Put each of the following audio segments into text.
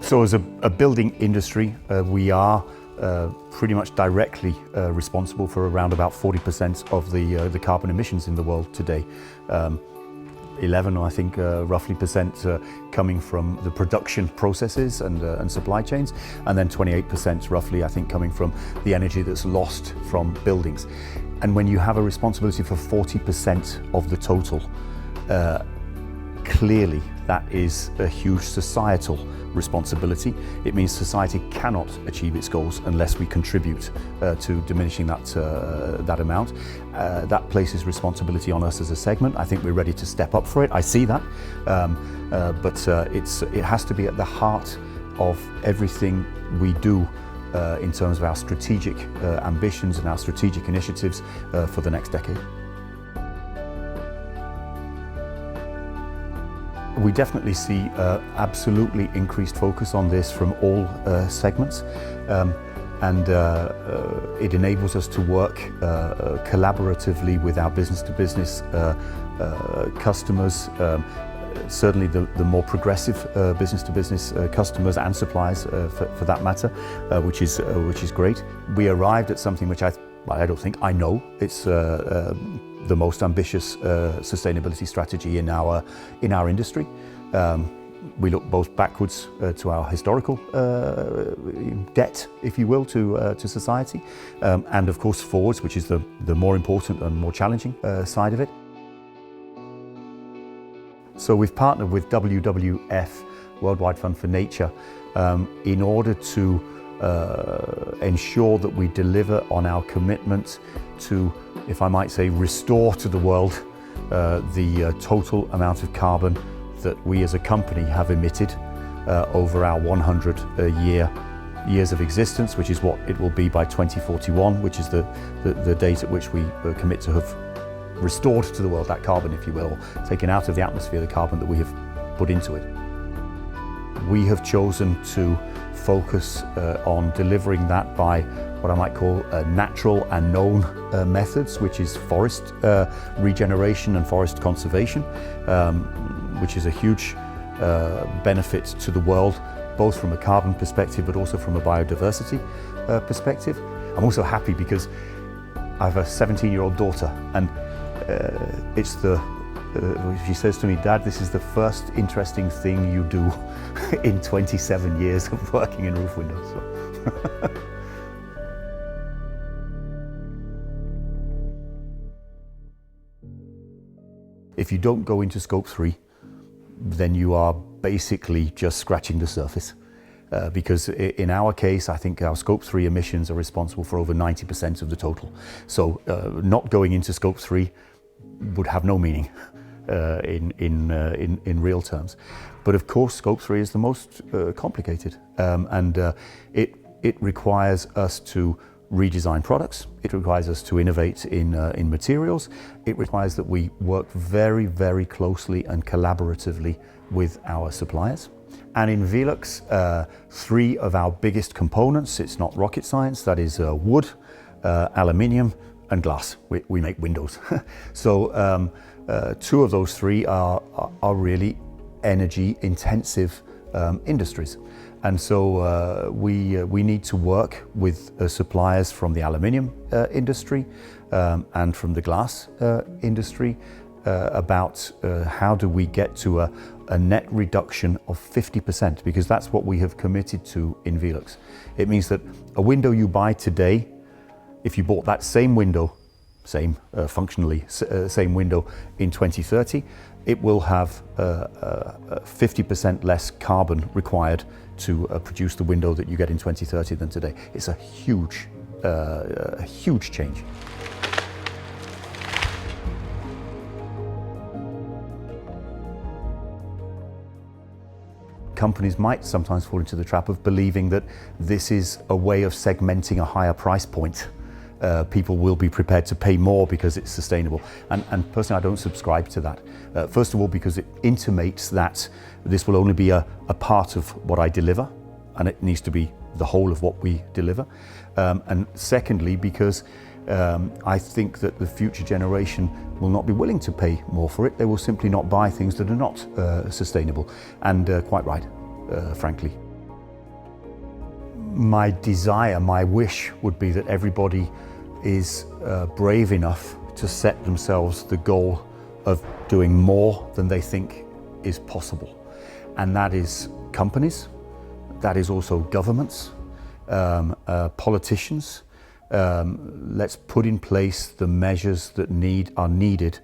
So as a building industry, we are pretty much directly responsible for around about 40% of the carbon emissions in the world today. 11, I think, roughly percent coming from the production processes and supply chains, and then 28% roughly, I think, coming from the energy that's lost from buildings. And when you have a responsibility for 40% of the total, clearly that is a huge societal responsibility. It means society cannot achieve its goals unless we contribute to diminishing that amount. That places responsibility on us as a segment. I think we're ready to step up for it. I see that, but it has to be at the heart of everything we do in terms of our strategic ambitions and our strategic initiatives for the next decade. We definitely see absolutely increased focus on this from all segments, and it enables us to work collaboratively with our business-to-business customers, certainly the more progressive business-to-business customers and suppliers for that matter, which is great. We arrived at something which I know it's the most ambitious sustainability strategy in our industry. We look both backwards to our historical debt, if you will, to society, and of course forwards, which is the more important and more challenging side of it. So we've partnered with WWF, Worldwide Fund for Nature, in order to ensure that we deliver on our commitment to, if I might say, restore to the world the total amount of carbon that we as a company have emitted over our 100 years of existence, which is what it will be by 2041, which is the date at which we commit to have restored to the world that carbon, if you will, or taken out of the atmosphere the carbon that we have put into it. We have chosen to focus on delivering that by what I might call natural and known methods, which is forest regeneration and forest conservation, which is a huge benefit to the world, both from a carbon perspective but also from a biodiversity perspective. I'm also happy because I have a 17-year-old daughter, and she says to me, "Dad, this is the first interesting thing you do in 27 years of working in roof windows." So. If you don't go into scope 3, then you are basically just scratching the surface. Because in our case, I think our scope 3 emissions are responsible for over 90% of the total. So not going into scope 3 would have no meaning in real terms. But of course, scope 3 is the most complicated, and it requires us to redesign products. It requires us to innovate in materials. It requires that we work very, very closely and collaboratively with our suppliers. And in Velux, 3 of our biggest components, it's not rocket science, that is wood, aluminium and glass. We make windows. So 2 of those 3 are really energy intensive industries. And so we need to work with suppliers from the aluminium industry and from the glass industry about how do we get to a net reduction of 50%, because that's what we have committed to in Velux. It means that a window you buy today, if you bought that same window, functionally same window in 2030, it will have 50% less carbon required to produce the window that you get in 2030 than today. It's a huge change. Companies might sometimes fall into the trap of believing that this is a way of segmenting a higher price point. People will be prepared to pay more because it's sustainable. And personally, I don't subscribe to that. First of all, because it intimates that this will only be a part of what I deliver, and it needs to be the whole of what we deliver. And secondly, because I think that the future generation will not be willing to pay more for it. They will simply not buy things that are not sustainable, and quite right, frankly. My desire, my wish would be that everybody is brave enough to set themselves the goal of doing more than they think is possible. And that is companies, that is also governments, politicians. Let's put in place the measures that are needed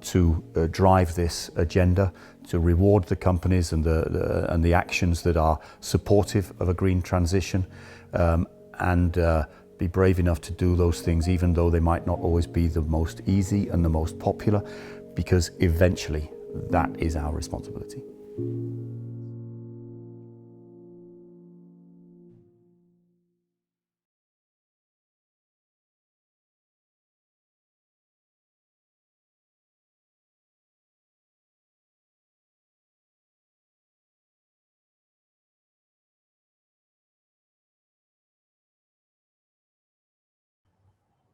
to drive this agenda, to reward the companies and the actions that are supportive of a green transition, and be brave enough to do those things, even though they might not always be the most easy and the most popular, because eventually that is our responsibility.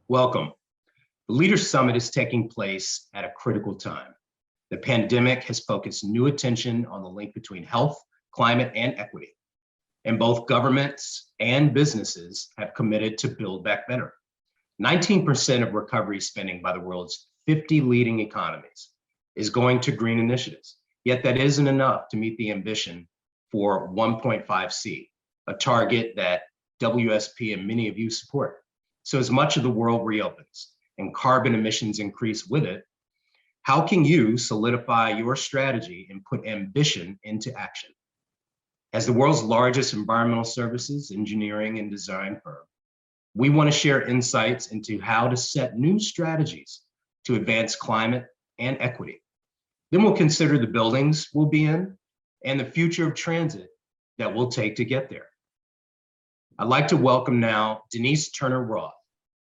Welcome. The Leaders Summit is taking place at a critical time. The pandemic has focused new attention on the link between health, climate, and equity. And both governments and businesses have committed to build back better. 19% of recovery spending by the world's 50 leading economies is going to green initiatives. Yet that isn't enough to meet the ambition for 1.5C, a target that WSP and many of you support. So as much of the world reopens and carbon emissions increase with it, how can you solidify your strategy and put ambition into action? As the world's largest environmental services, engineering, and design firm, we want to share insights into how to set new strategies to advance climate and equity. Then we'll consider the buildings we'll be in and the future of transit that we'll take to get there. I'd like to welcome now Denise Turner-Roth,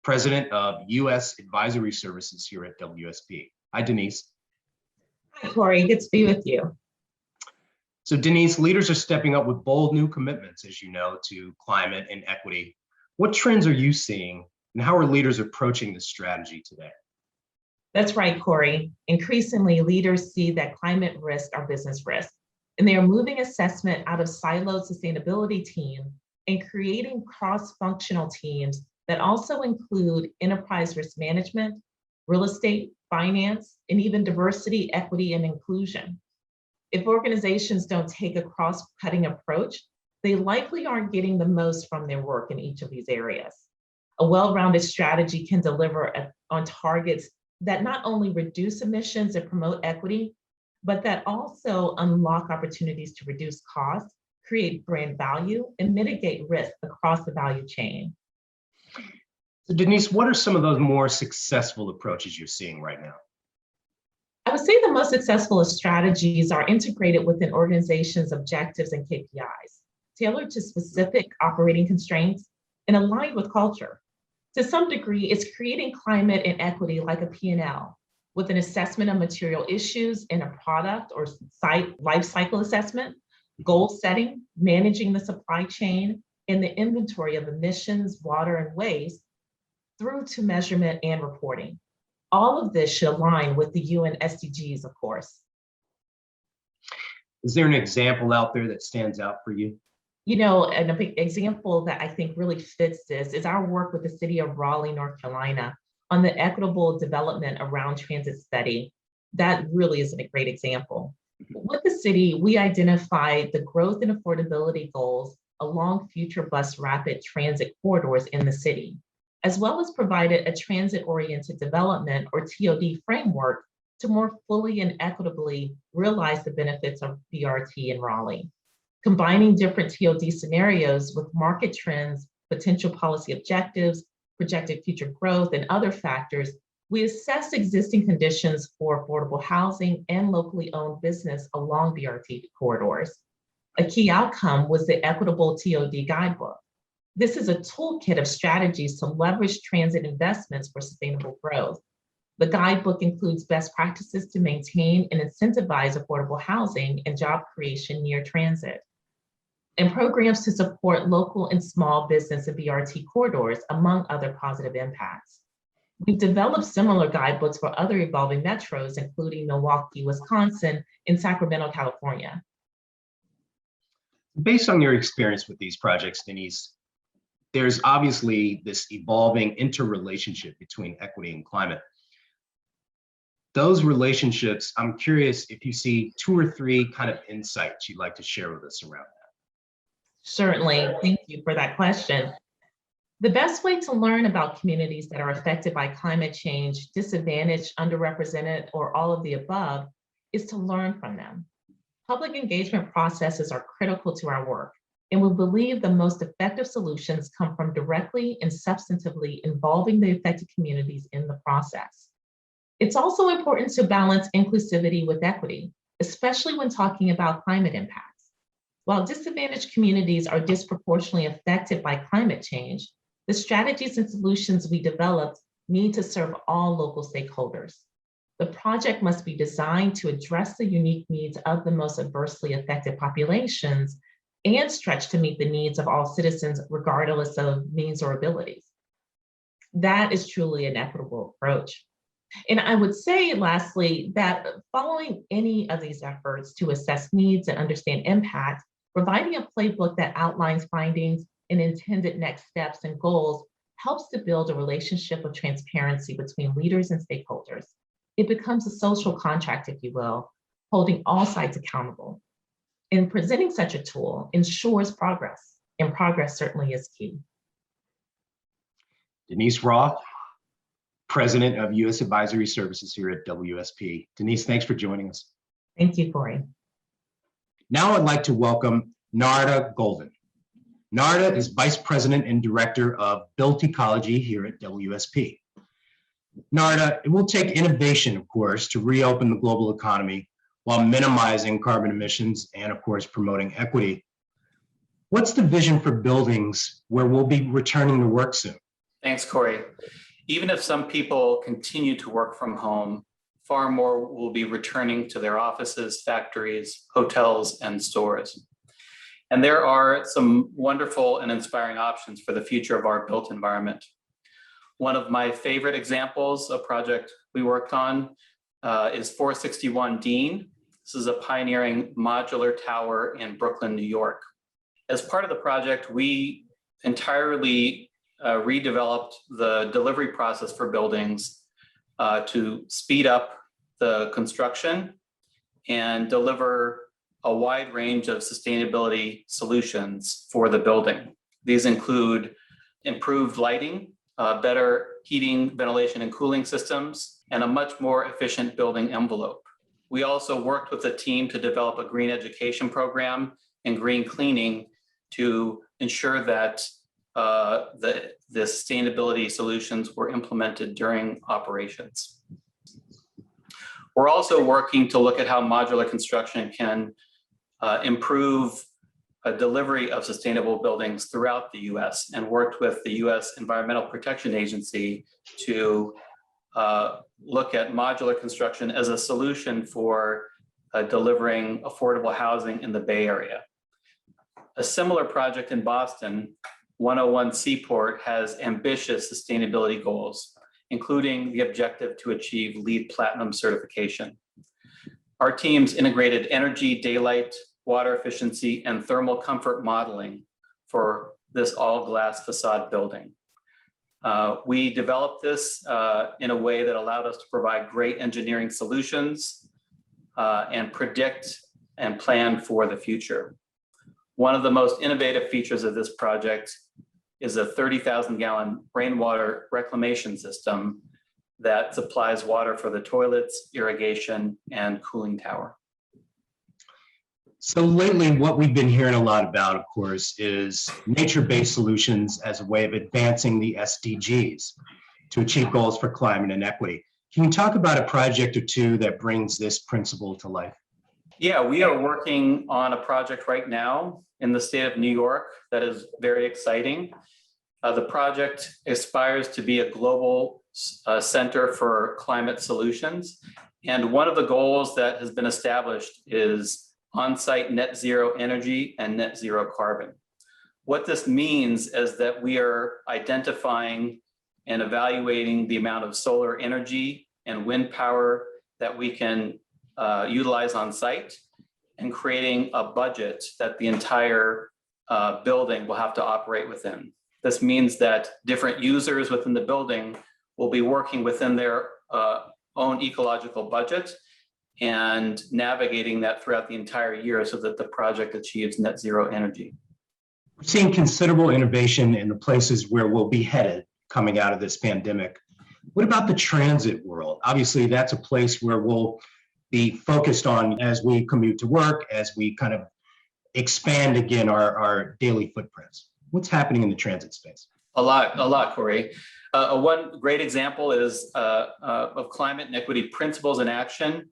President of U.S. Advisory Services here at WSP. Hi, Denise. Hi, Corey. Good to be with you. So, Denise, leaders are stepping up with bold new commitments, as you know, to climate and equity. What trends are you seeing, and how are leaders approaching this strategy today? That's right, Corey. Increasingly, leaders see that climate risks are business risks, and they are moving assessment out of siloed sustainability teams and creating cross-functional teams that also include enterprise risk management, real estate, finance, and even diversity, equity, and inclusion. If organizations don't take a cross-cutting approach, they likely aren't getting the most from their work in each of these areas. A well-rounded strategy can deliver on targets that not only reduce emissions and promote equity, but that also unlock opportunities to reduce costs, create brand value, and mitigate risk across the value chain. So Denise, what are some of those more successful approaches you're seeing right now? I would say the most successful strategies are integrated within organizations' objectives and KPIs, tailored to specific operating constraints and aligned with culture. To some degree, it's creating climate and equity like a P&L, with an assessment of material issues in a product or site life cycle assessment, goal setting, managing the supply chain, and the inventory of emissions, water, and waste, through to measurement and reporting. All of this should align with the UN SDGs, of course. Is there an example out there that stands out for you? You know, and a big example that I think really fits this is our work with the city of Raleigh, North Carolina, on the equitable development around transit study. That really is a great example. With the city, we identified the growth and affordability goals along future bus rapid transit corridors in the city, as well as provided a transit-oriented development or TOD framework to more fully and equitably realize the benefits of BRT in Raleigh. Combining different TOD scenarios with market trends, potential policy objectives, projected future growth, and other factors, we assessed existing conditions for affordable housing and locally owned business along BRT corridors. A key outcome was the Equitable TOD Guidebook. This is a toolkit of strategies to leverage transit investments for sustainable growth. The guidebook includes best practices to maintain and incentivize affordable housing and job creation near transit, and programs to support local and small business and BRT corridors, among other positive impacts. We've developed similar guidebooks for other evolving metros, including Milwaukee, Wisconsin, and Sacramento, California. Based on your experience with these projects, Denise, there's obviously this evolving interrelationship between equity and climate. Those relationships, I'm curious if you see 2 or 3 kind of insights you'd like to share with us around that. Certainly, thank you for that question. The best way to learn about communities that are affected by climate change, disadvantaged, underrepresented, or all of the above, is to learn from them. Public engagement processes are critical to our work, and we believe the most effective solutions come from directly and substantively involving the affected communities in the process. It's also important to balance inclusivity with equity, especially when talking about climate impacts. While disadvantaged communities are disproportionately affected by climate change, the strategies and solutions we developed need to serve all local stakeholders. The project must be designed to address the unique needs of the most adversely affected populations and stretch to meet the needs of all citizens, regardless of means or abilities. That is truly an equitable approach. And I would say, lastly, that following any of these efforts to assess needs and understand impact, providing a playbook that outlines findings and intended next steps and goals helps to build a relationship of transparency between leaders and stakeholders. It becomes a social contract, if you will, holding all sides accountable. And presenting such a tool ensures progress, and progress certainly is key. Denise Roth, President of U.S. Advisory Services here at WSP. Denise, thanks for joining us. Thank you, Corey. Now I'd like to welcome Narda Golden. Narda is Vice President and Director of Built Ecology here at WSP. Narda, it will take innovation, of course, to reopen the global economy while minimizing carbon emissions and, of course, promoting equity. What's the vision for buildings where we'll be returning to work soon? Thanks, Corey. Even if some people continue to work from home, far more will be returning to their offices, factories, hotels, and stores. And there are some wonderful and inspiring options for the future of our built environment. One of my favorite examples, a project we worked on, is 461 Dean. This is a pioneering modular tower in Brooklyn, New York. As part of the project, we entirely redeveloped the delivery process for buildings to speed up the construction and deliver a wide range of sustainability solutions for the building. These include improved lighting, better heating, ventilation, and cooling systems, and a much more efficient building envelope. We also worked with the team to develop a green education program and green cleaning to ensure that the sustainability solutions were implemented during operations. We're also working to look at how modular construction can improve a delivery of sustainable buildings throughout the US, and worked with the US Environmental Protection Agency to look at modular construction as a solution for delivering affordable housing in the Bay Area. A similar project in Boston, 101 Seaport, has ambitious sustainability goals, including the objective to achieve LEED Platinum certification. Our teams integrated energy, daylight, water efficiency, and thermal comfort modeling for this all-glass facade building. We developed this in a way that allowed us to provide great engineering solutions and predict and plan for the future. One of the most innovative features of this project is a 30,000-gallon rainwater reclamation system that supplies water for the toilets, irrigation, and cooling tower. So lately, what we've been hearing a lot about, of course, is nature-based solutions as a way of advancing the SDGs to achieve goals for climate and equity. Can you talk about a project or two that brings this principle to life? Yeah, we are working on a project right now in the state of New York that is very exciting. The project aspires to be a global center for climate solutions. And one of the goals that has been established is on-site net zero energy and net zero carbon. What this means is that we are identifying and evaluating the amount of solar energy and wind power that we can utilize on site, and creating a budget that the entire building will have to operate within. This means that different users within the building will be working within their own ecological budget and navigating that throughout the entire year so that the project achieves net zero energy. We're seeing considerable innovation in the places where we'll be headed coming out of this pandemic. What about the transit world? Obviously, that's a place where we'll be focused on as we commute to work, as we kind of expand again our daily footprints. What's happening in the transit space? A lot, Corey. One great example is of climate and equity principles in action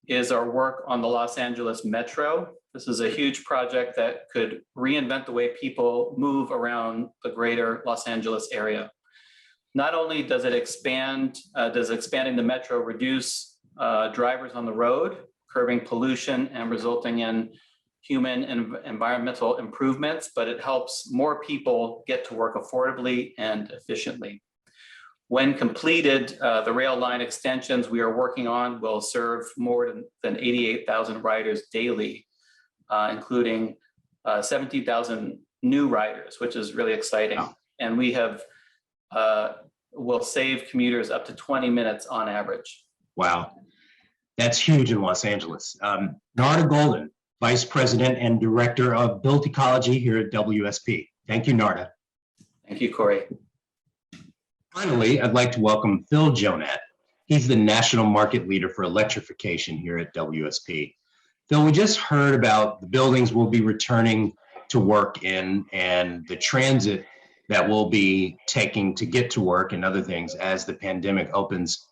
is our work on the Los Angeles Metro. This is a huge project that could reinvent the way people move around the greater Los Angeles area. Not only does it expanding the Metro reduce drivers on the road, curbing pollution and resulting in human and environmental improvements, but it helps more people get to work affordably and efficiently. When completed, the rail line extensions we are working on will serve more than 88,000 riders daily, including 17,000 new riders, which is really exciting. Wow. And we have will save commuters up to 20 minutes on average. Wow, that's huge in Los Angeles. Narda Golden, Vice President and Director of Built Ecology here at WSP. Thank you, Narda. Thank you, Corey. Finally, I'd like to welcome Phil Jonat. He's the National Market Leader for Electrification here at WSP. Phil, we just heard about the buildings we'll be returning to work in and the transit that we'll be taking to get to work and other things as the pandemic opens.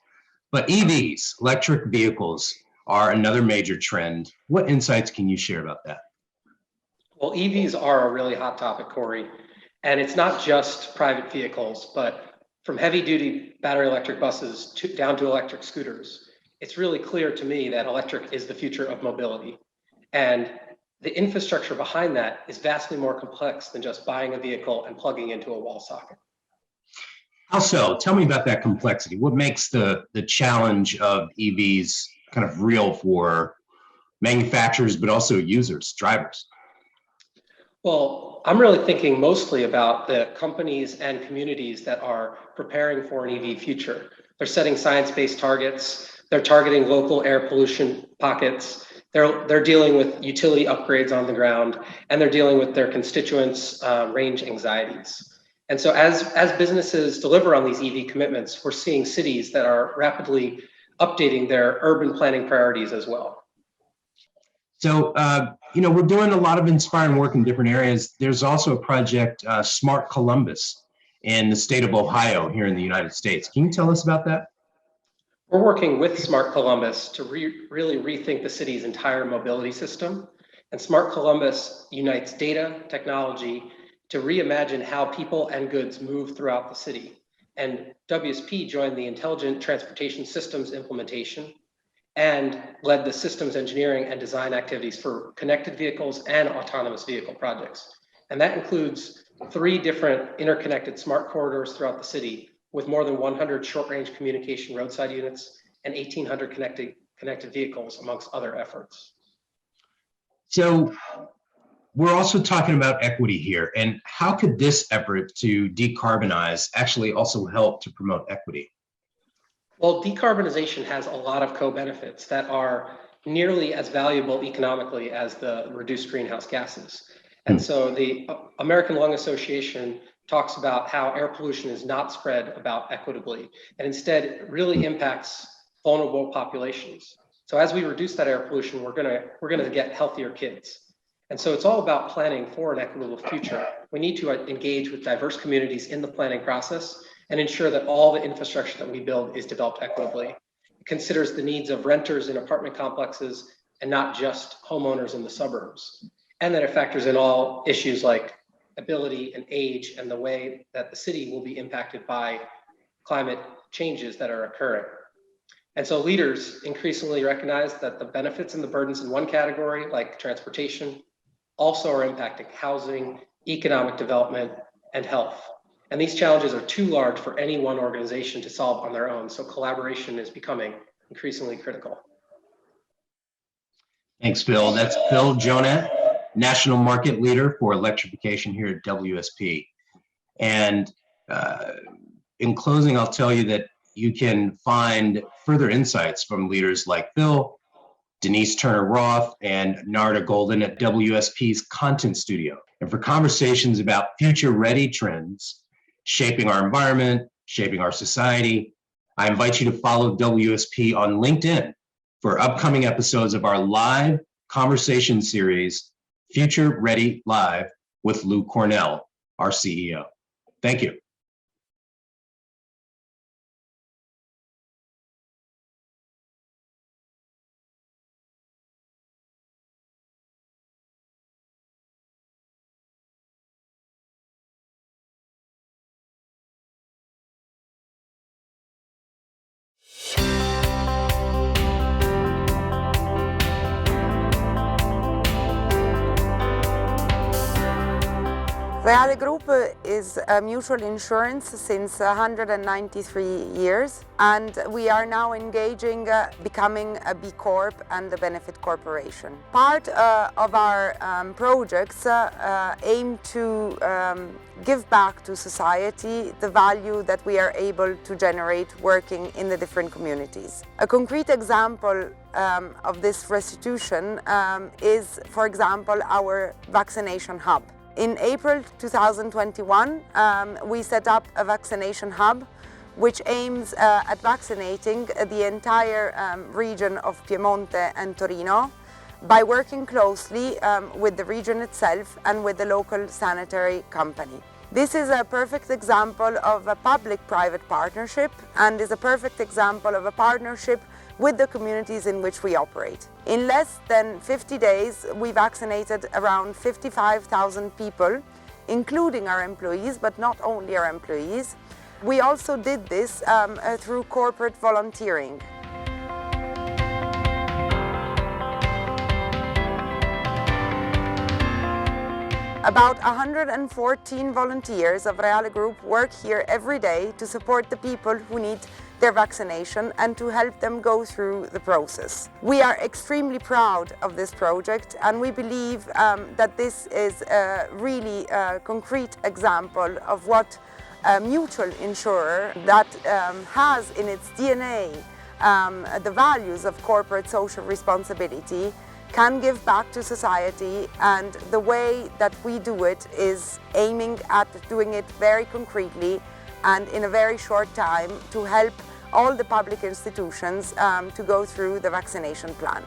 But EVs, electric vehicles, are another major trend. What insights can you share about that? Well, EVs are a really hot topic, Corey. And it's not just private vehicles, but from heavy duty battery electric buses down to electric scooters. It's really clear to me that electric is the future of mobility. And the infrastructure behind that is vastly more complex than just buying a vehicle and plugging into a wall socket. How so? Tell me about that complexity. What makes the challenge of EVs kind of real for manufacturers, but also users, drivers? Well, I'm really thinking mostly about the companies and communities that are preparing for an EV future. They're setting science-based targets. They're targeting local air pollution pockets. They're dealing with utility upgrades on the ground, and they're dealing with their constituents' range anxieties. And so as businesses deliver on these EV commitments, we're seeing cities that are rapidly updating their urban planning priorities as well. So, we're doing a lot of inspiring work in different areas. There's also a project, Smart Columbus, in the state of Ohio here in the United States. Can you tell us about that? We're working with Smart Columbus to really rethink the city's entire mobility system. And Smart Columbus unites data, technology to reimagine how people and goods move throughout the city. And WSP joined the Intelligent Transportation Systems implementation and led the systems engineering and design activities for connected vehicles and autonomous vehicle projects. And that includes 3 different interconnected smart corridors throughout the city with more than 100 short-range communication roadside units and 1,800 connected vehicles, amongst other efforts. So we're also talking about equity here. And how could this effort to decarbonize actually also help to promote equity? Well, decarbonization has a lot of co-benefits that are nearly as valuable economically as the reduced greenhouse gases. And so the American Lung Association talks about how air pollution is not spread about equitably, and instead it really impacts vulnerable populations. So as we reduce that air pollution, we're gonna get healthier kids. And so it's all about planning for an equitable future. We need to engage with diverse communities in the planning process and ensure that all the infrastructure that we build is developed equitably. It considers the needs of renters in apartment complexes and not just homeowners in the suburbs. And that it factors in all issues like ability and age and the way that the city will be impacted by climate changes that are occurring. And so leaders increasingly recognize that the benefits and the burdens in one category, like transportation, also are impacting housing, economic development, and health. And these challenges are too large for any one organization to solve on their own. So collaboration is becoming increasingly critical. Thanks, Phil. That's Phil Jonat, National Market Leader for Electrification here at WSP. And in closing, I'll tell you that you can find further insights from leaders like Phil, Denise Turner-Roth, and Narda Golden at WSP's Content Studio. And for conversations about future-ready trends, shaping our environment, shaping our society, I invite you to follow WSP on LinkedIn for upcoming episodes of our live conversation series, Future Ready Live, with Lou Cornell, our CEO. Thank you. RALEIGH Group is a mutual insurance since 193 years, and we are now engaging becoming a B Corp and a benefit corporation. Part of our projects aim to give back to society the value that we are able to generate working in the different communities. A concrete example of this restitution is, for example, our vaccination hub. In April 2021, we set up a vaccination hub which aims at vaccinating the entire region of Piemonte and Torino by working closely with the region itself and with the local sanitary company. This is a perfect example of a public-private partnership and is a perfect example of a partnership with the communities in which we operate. In less than 50 days, we vaccinated around 55,000 people, including our employees, but not only our employees. We also did this through corporate volunteering. About 114 volunteers of RALEIGH Group work here every day to support the people who need their vaccination and to help them go through the process. We are extremely proud of this project, and we believe that this is a really concrete example of what a mutual insurer that has in its DNA the values of corporate social responsibility can give back to society, and the way that we do it is aiming at doing it very concretely and in a very short time to help all the public institutions to go through the vaccination plan.